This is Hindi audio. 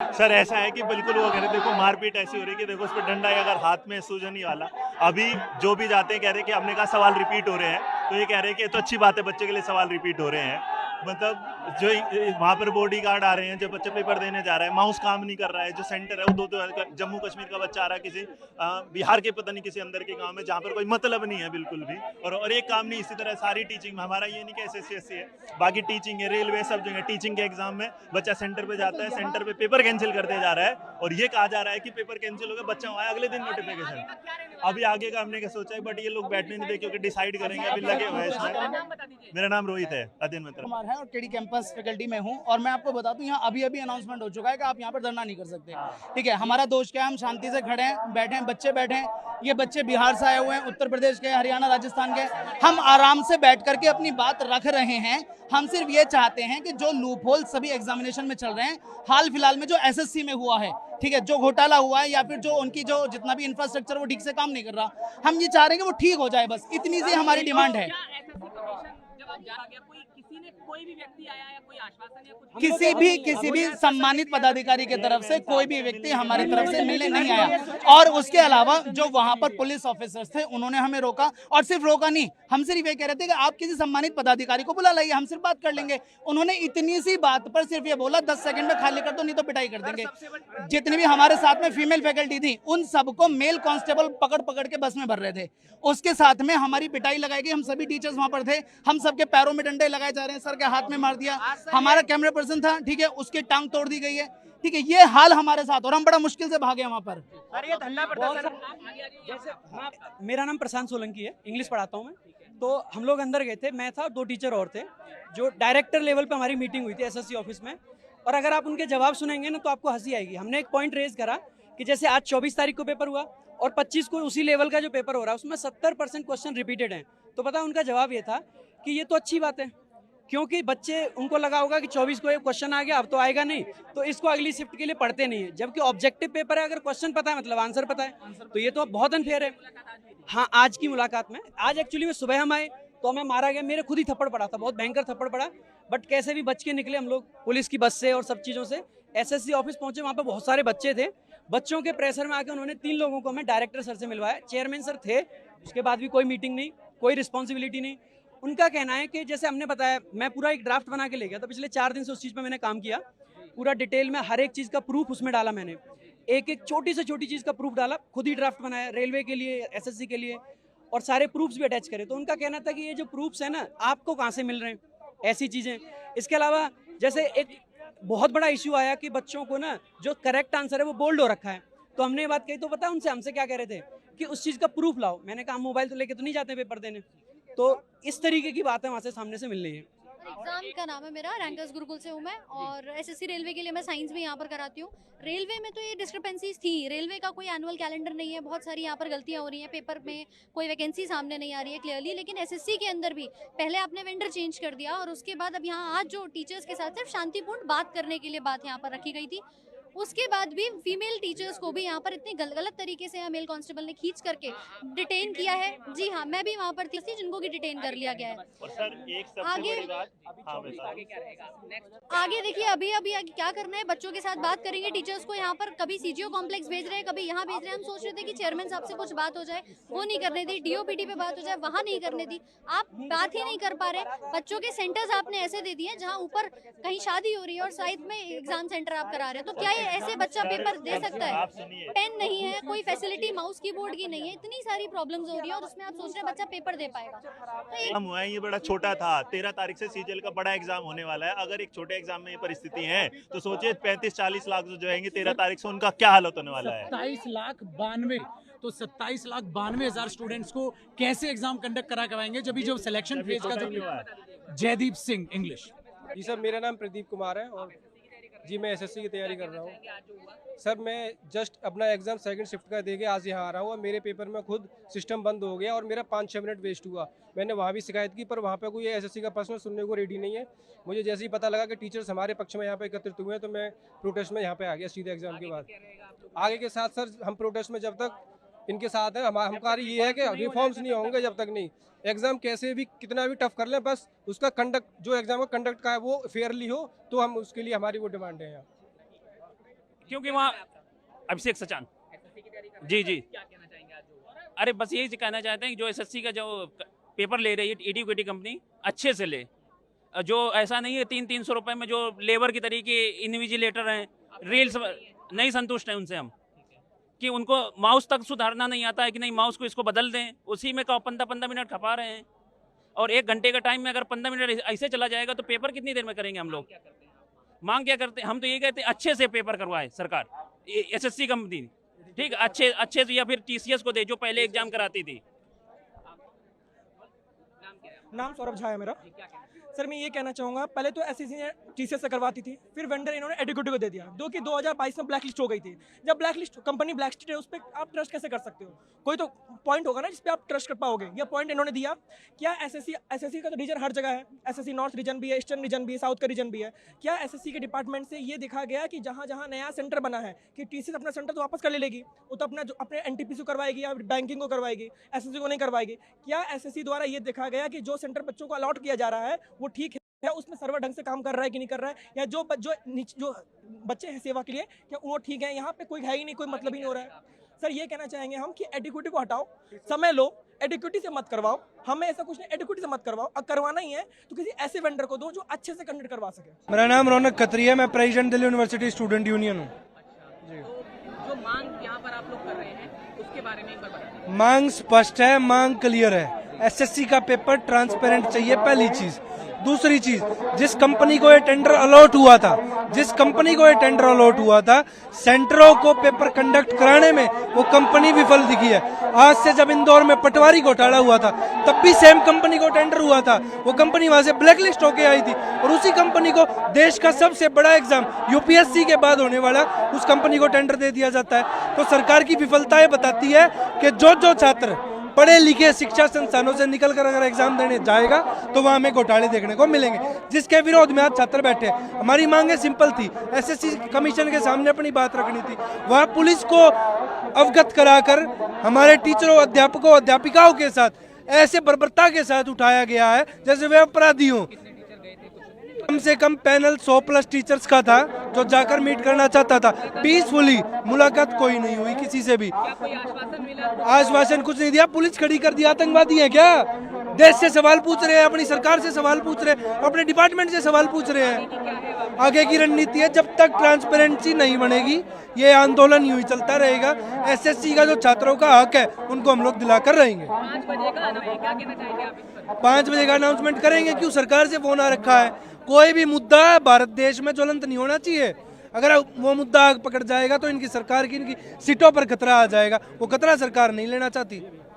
सर ऐसा है कि बिल्कुल वो कह रहे देखो मारपीट ऐसी हो रही है कि देखो उस पर डंडा है, अगर हाथ में सूजन ही वाला। अभी जो भी जाते हैं कह रहे हैं कि हमने कहा सवाल रिपीट हो रहे हैं, तो ये कह रहे हैं कि ये तो अच्छी बात है, बच्चे के लिए सवाल रिपीट हो रहे हैं। मतलब जो वहाँ पर बॉडी गार्ड आ रहे हैं, जो बच्चे पेपर देने जा रहे हैं, माउस काम नहीं कर रहा है, जो सेंटर है वो दो जम्मू कश्मीर का बच्चा आ रहा है, किसी बिहार के पता नहीं किसी अंदर के गांव में, जहाँ पर कोई मतलब नहीं है बिल्कुल भी, और एक काम नहीं। इसी तरह सारी टीचिंग में हमारा ये नहीं कि SSC है, बाकी टीचिंग है, रेलवे, सब जगह टीचिंग के एग्जाम में बच्चा सेंटर पे जाता है, सेंटर पे पेपर कैंसिल कर दिया जा रहा है, और ये कहा जा रहा है कि पेपर कैंसिल हो गया, बच्चा आया अगले दिन नोटिफिकेशन। अभी आगे का हमने क्या सोचा है, बट ये लोग बैठने नहीं दे क्योंकि डिसाइड करेंगे, अभी लगे हुए हैं इसमें। मेरा नाम रोहित है, अध्ययन मित्र कुमार है और टेडी कैंपस फैकल्टी में हूँ। और मैं आपको बता दूं, यहाँ अभी अभी अनाउंसमेंट हो चुका है कि आप यहाँ पर धरना नहीं कर सकते। ठीक है, हमारा दोष क्या है, हम शांति से खड़े हैं, बैठे हैं, बच्चे बैठे हैं। ये बच्चे बिहार से आए हुए हैं, उत्तर प्रदेश के, हरियाणा, राजस्थान के। हम आराम से बैठ करके अपनी बात रख रहे हैं। हम सिर्फ ये चाहते हैं कि जो लूप होल सभी एग्जामिनेशन में चल रहे हैं, हाल फिलहाल में जो SSC में हुआ है, ठीक है, जो घोटाला हुआ है या फिर जो उनकी जो जितना भी इंफ्रास्ट्रक्चर वो ठीक से काम नहीं कर रहा, हम ये चाह रहे हैं कि वो ठीक हो जाए, बस इतनी सी हमारी डिमांड है। कोई भी व्यक्ति आया या कोई आश्वासन या कुछ किसी भी सम्मानित पदाधिकारी की तरफ से कोई भी व्यक्ति हमारी तरफ से मिलने नहीं आया। और उसके अलावा जो वहां पर पुलिस ऑफिसर्स थे, उन्होंने हमें रोका, और सिर्फ रोका नहीं, हम सिर्फ ये कह रहे थे कि आप किसी सम्मानित पदाधिकारी को बुला लाइए, हम सिर्फ बात कर लेंगे। उन्होंने इतनी सी बात पर सिर्फ ये बोला 10 सेकंड में खाली कर दो, नहीं तो पिटाई कर देंगे। जितने भी हमारे साथ में फीमेल फैकल्टी थी, उन सबको मेल कांस्टेबल पकड़ पकड़ के बस में भर रहे थे। उसके साथ में हमारी पिटाई लगाई गई, हम सभी टीचर्स वहां पर थे, हम सबके पैरों में डंडे लगाए जा रहे हैं, सर के हाथ में मार दिया। हमारा कैमरा पर्सन था, ठीक है, उसकी टांग तोड़ दी गई है। ठीक है, ये हाल हमारे साथ, और हम बड़ा मुश्किल से भागे वहां पर। सर ये धरना प्रदर्शन। मेरा नाम प्रशांत सोलंकी है, इंग्लिश पढ़ाता हूँ मैं। तो हम लोग अंदर गए थे, मैं था, 2 टीचर और थे। जो डायरेक्टर लेवल पे हमारी मीटिंग हुई थी SSC ऑफिस में, और अगर आप उनके जवाब सुनेंगे ना तो आपको हंसी आएगी। हमने एक पॉइंट रेज करा कि जैसे आज 24 तारीख को पेपर हुआ और 25 को उसी लेवल का जो पेपर हो रहा है उसमें 70% क्वेश्चन रिपीटेड हैं। तो पता उनका जवाब ये था कि ये तो अच्छी बात है, क्योंकि बच्चे, उनको लगा होगा कि 24 को ये क्वेश्चन आ गया, अब तो आएगा नहीं, तो इसको अगली शिफ्ट के लिए पढ़ते नहीं है। जबकि ऑब्जेक्टिव पेपर है, अगर क्वेश्चन पता है मतलब आंसर पता है, तो ये तो बहुत अनफेयर है। हाँ, आज की मुलाकात में, आज एक्चुअली में सुबह हम आए तो हमें मारा गया, मेरे खुद ही थप्पड़ पड़ा था, बहुत भयंकर थप्पड़ पड़ा, बट कैसे भी बच के निकले हम लोग पुलिस की बस से और सब चीज़ों से। SSC ऑफिस पहुंचे, वहाँ पर बहुत सारे बच्चे थे, बच्चों के प्रेशर में आके उन्होंने 3 लोगों को हमें डायरेक्टर सर से मिलवाया। चेयरमैन सर थे, उसके बाद भी कोई मीटिंग नहीं, कोई रिस्पॉन्सिबिलिटी नहीं। उनका कहना है कि जैसे हमने बताया, मैं पूरा एक ड्राफ्ट बना के ले गया था, पिछले 4 दिन से उस चीज़ पर मैंने काम किया, पूरा डिटेल में हर एक चीज़ का प्रूफ उसमें डाला मैंने, एक एक छोटी से छोटी चीज़ का प्रूफ डाला, खुद ही ड्राफ्ट बनाया रेलवे के लिए, SSC के लिए, और सारे प्रूफ्स भी अटैच करे। तो उनका कहना था कि ये जो प्रूफ्स है ना, आपको कहाँ से मिल रहे हैं ऐसी चीज़ें। इसके अलावा जैसे एक बहुत बड़ा इशू आया कि बच्चों को ना जो करेक्ट आंसर है वो बोल्ड हो रखा है, तो हमने ये बात कही, तो पता है उनसे हमसे क्या कह रहे थे कि उस चीज़ का प्रूफ लाओ। मैंने कहा मोबाइल तो लेके तो नहीं जाते पेपर देने। तो इस तरीके की बात है वहाँ से सामने से मिल रही है। एग्जाम का नाम है मेरा, रैंकर्स गुरुकुल से हूँ मैं, और SSC रेलवे के लिए मैं साइंस भी यहाँ पर कराती हूँ। रेलवे में तो ये डिस्क्रिपेंसीज थी, रेलवे का कोई एनुअल कैलेंडर नहीं है, बहुत सारी यहाँ पर गलतियाँ हो रही हैं, पेपर में कोई वैकेंसी सामने नहीं आ रही है क्लियरली। लेकिन SSC के अंदर भी पहले आपने वेंडर चेंज कर दिया, और उसके बाद अब यहाँ आज जो टीचर्स के साथ सिर्फ शांतिपूर्ण बात करने के लिए बात यहाँ पर रखी गई थी, उसके बाद भी फीमेल टीचर्स को भी यहाँ पर इतनी गलत तरीके से मेल कांस्टेबल ने खींच करके डिटेन किया है। जी हाँ, मैं भी वहाँ पर थी जिनको की डिटेन कर लिया गया है। और सर एक सबसे आगे बड़ी बात, हाँ आगे देखिए, अभी अभी आगे क्या करना है, बच्चों के साथ बात करेंगे, टीचर्स को यहाँ पर कभी CGO कॉम्प्लेक्स भेज रहे हैं, कभी यहाँ भेज रहे हैं। हम सोच रहे थे कि चेयरमैन साहब से कुछ बात हो जाए, वो नहीं करने दी, DOPT पे बात हो जाए, वहाँ नहीं करने दी। आप बात ही नहीं कर पा रहे। बच्चों के सेंटर्स आपने ऐसे दे दिए जहाँ ऊपर कहीं शादी हो रही है और साइड में एग्जाम सेंटर आप करा रहे हैं, तो क्या ये ऐसे बच्चा पेपर दे सकता है? पेन नहीं है, कोई फैसिलिटी माउस कीबोर्ड की नहीं है, इतनी सारी प्रॉब्लम्स हो रही है, और उसमें आप सोच रहे हैं बच्चा पेपर दे पाएगा? तो हुआ है, ये बड़ा छोटा था। 13 तारीख से CGL का बड़ा एग्जाम होने वाला है। अगर एक छोटे एग्जाम में ये परिस्थिति है तो सोचिए 35-40 लाख जो जाएंगे 13 तारीख से, उनका क्या हालत होने वाला है। 27,92,000, तो 27,92,000 स्टूडेंट्स को कैसे एग्जाम कंडक्ट कराएंगे जब जो सिलेक्शन फेज का जो। जयदीप सिंह, इंग्लिश। जी सर, मेरा नाम प्रदीप कुमार है और जी मैं SSC की तैयारी कर रहा हूँ। सर मैं जस्ट अपना एग्ज़ाम सेकंड शिफ्ट का दे के आज यहाँ आ रहा हूँ, और मेरे पेपर में खुद सिस्टम बंद हो गया और मेरा 5-6 मिनट वेस्ट हुआ। मैंने वहाँ भी शिकायत की, पर वहाँ पे कोई SSC का पर्सनल सुनने को रेडी नहीं है। मुझे जैसे ही पता लगा कि टीचर्स हमारे पक्ष में यहाँ पे एकत्रित हुए हैं, तो मैं प्रोटेस्ट में यहाँ पे आ गया सीधे एग्जाम के बाद। आगे के साथ सर हम प्रोटेस्ट में जब तक इनके साथ हैं, हमारा ये है कि रिफॉर्म्स नहीं होंगे जब तक नहीं। एग्ज़ाम कैसे भी कितना भी टफ कर लें, बस उसका कंडक्ट, जो एग्ज़ाम का कंडक्ट का है वो फेयरली हो, तो हम उसके लिए हमारी वो डिमांड है यहाँ। क्योंकि वहाँ अभिषेक सचान एसएससी की तैयारी कर रहे हैं। जी जी। क्या कहना चाहेंगे आज जो हुआ? अरे बस यही कहना चाहते हैं कि जो एसएससी का जो पेपर ले रही है एडुकेटी कंपनी अच्छे से ले, जो ऐसा नहीं है 300-300 रुपए में जो लेबर की तरीके इन्विजिलेटर हैं, रील्स नहीं संतुष्ट हैं उनसे हम, कि उनको माउस तक सुधारना नहीं आता है कि नहीं माउस को इसको बदल दें, उसी में 15-15 मिनट खपा रहे हैं। और 1 घंटे का टाइम में अगर 15 मिनट ऐसे चला जाएगा तो पेपर कितनी देर में करेंगे हम लोग? मांग क्या करते हैं हम? तो ये कहते हैं अच्छे से पेपर करवाए सरकार, एसएससी कंपनी, ठीक, अच्छे से, या फिर टीसीएस को दे जो पहले एग्जाम कराती थी। नाम सौरभ झा है मेरा। सर मैं ये कहना चाहूँगा, पहले तो एसएससी ने टीसीएस से करवाती थी, फिर वेंडर इन्होंने एडुकेटी को दे दिया, जो कि 2022 में ब्लैक लिस्ट हो गई थी। जब black list company black list है, उस पर आप ट्रस्ट कैसे कर सकते हो? कोई तो पॉइंट होगा ना जिस पे आप ट्रस्ट कर पाओगे। ये पॉइंट इन्होंने दिया। क्या एसएससी का तो रीजन हर जगह है, एसएससी नॉर्थ रीजन भी है, ईस्टर्न रीजन भी है, साउथ का रीजन भी है। क्या एसएससी के डिपार्टमेंट से ये देखा गया कि जहाँ जहाँ नया सेंटर बना है कि टीसीएस अपना सेंटर तो वापस कर ले लेगी, वो तो अपने एनटीपीसी को करवाएगी या बैंकिंग को करवाएगी, एसएससी को नहीं करवाएगी? क्या एसएससी द्वारा ये देखा गया कि जो सेंटर बच्चों को अलॉट किया जा रहा है वो ठीक है, उसमें सर्वर ढंग से काम कर रहा है कि नहीं कर रहा है, या जो बच्चे हैं सेवा के लिए क्या वो ठीक है? यहाँ पे कोई है ही नहीं, कोई मतलब ही नहीं हो रहा है। सर ये कहना चाहेंगे हम कि एडुकेटी को हटाओ, समय लो, एडुकेटी से मत करवाओ, हमें ऐसा कुछ नहीं, एडुकेटी से मत करवाओ। अगर करवाना ही है तो किसी ऐसे वेंडर को दो जो अच्छे से कंडक्ट करवा सके। मेरा नाम रौनक खत्री है, मैं president Delhi university student union हूँ। तो जो मांग यहाँ पर आप लोग कर रहे हैं उसके बारे में एक बार बताइए। मांग स्पष्ट है, मांग क्लियर है। एसएससी का पेपर ट्रांसपेरेंट चाहिए, पहली चीज। दूसरी चीज, जिस कंपनी को ये टेंडर अलॉट हुआ था, सेंटरों को पेपर कंडक्ट कराने में वो कंपनी विफल दिखी है। आज से जब इंदौर में पटवारी घोटाला हुआ था तब भी सेम कंपनी को टेंडर हुआ था, वो कंपनी वहां से ब्लैकलिस्ट होके आई थी, और उसी कंपनी को देश का सबसे बड़ा एग्जाम यूपीएससी के बाद होने वाला उस कंपनी को टेंडर दे दिया जाता है। तो सरकार की विफलताएं बताती है कि जो छात्र पढ़े लिखे शिक्षा संस्थानों से निकलकर अगर एग्जाम देने जाएगा तो वहां हमें घोटाले देखने को मिलेंगे, जिसके विरोध में आज छात्र बैठे हैं। हमारी मांगे सिंपल थी, एसएससी कमीशन के सामने अपनी बात रखनी थी, वहां पुलिस को अवगत कराकर हमारे टीचरों, अध्यापकों, अध्यापिकाओं के साथ ऐसे बर्बरता के साथ उठाया गया है जैसे वे अपराधी हों। कम से कम पैनल 100+ टीचर्स का था जो जाकर मीट करना चाहता था। पीसफुली मुलाकात कोई नहीं हुई किसी से भी, कोई आश्वासन मिला? आश्वासन कुछ नहीं दिया। पुलिस खड़ी कर दिया, आतंकवादी है क्या? देश से सवाल पूछ रहे हैं, अपनी सरकार से सवाल पूछ रहे हैं, अपने डिपार्टमेंट से सवाल पूछ रहे हैं। आगे की रणनीति है, जब तक ट्रांसपेरेंसी नहीं बनेगी ये आंदोलन यूं ही चलता रहेगा। एसएससी का जो छात्रों का हक है उनको हम लोग दिलाकर रहेंगे। 5 बजे का क्या कहना चाहेंगे आप इस पर? 5 बजे का अनाउंसमेंट करेंगे। क्यों? सरकार से फोन आ रखा है। कोई भी मुद्दा भारत देश में ज्वलंत नहीं होना चाहिए। अगर वो मुद्दा आग पकड़ जाएगा तो इनकी सरकार की, इनकी सीटों पर खतरा आ जाएगा। वो खतरा सरकार नहीं लेना चाहती।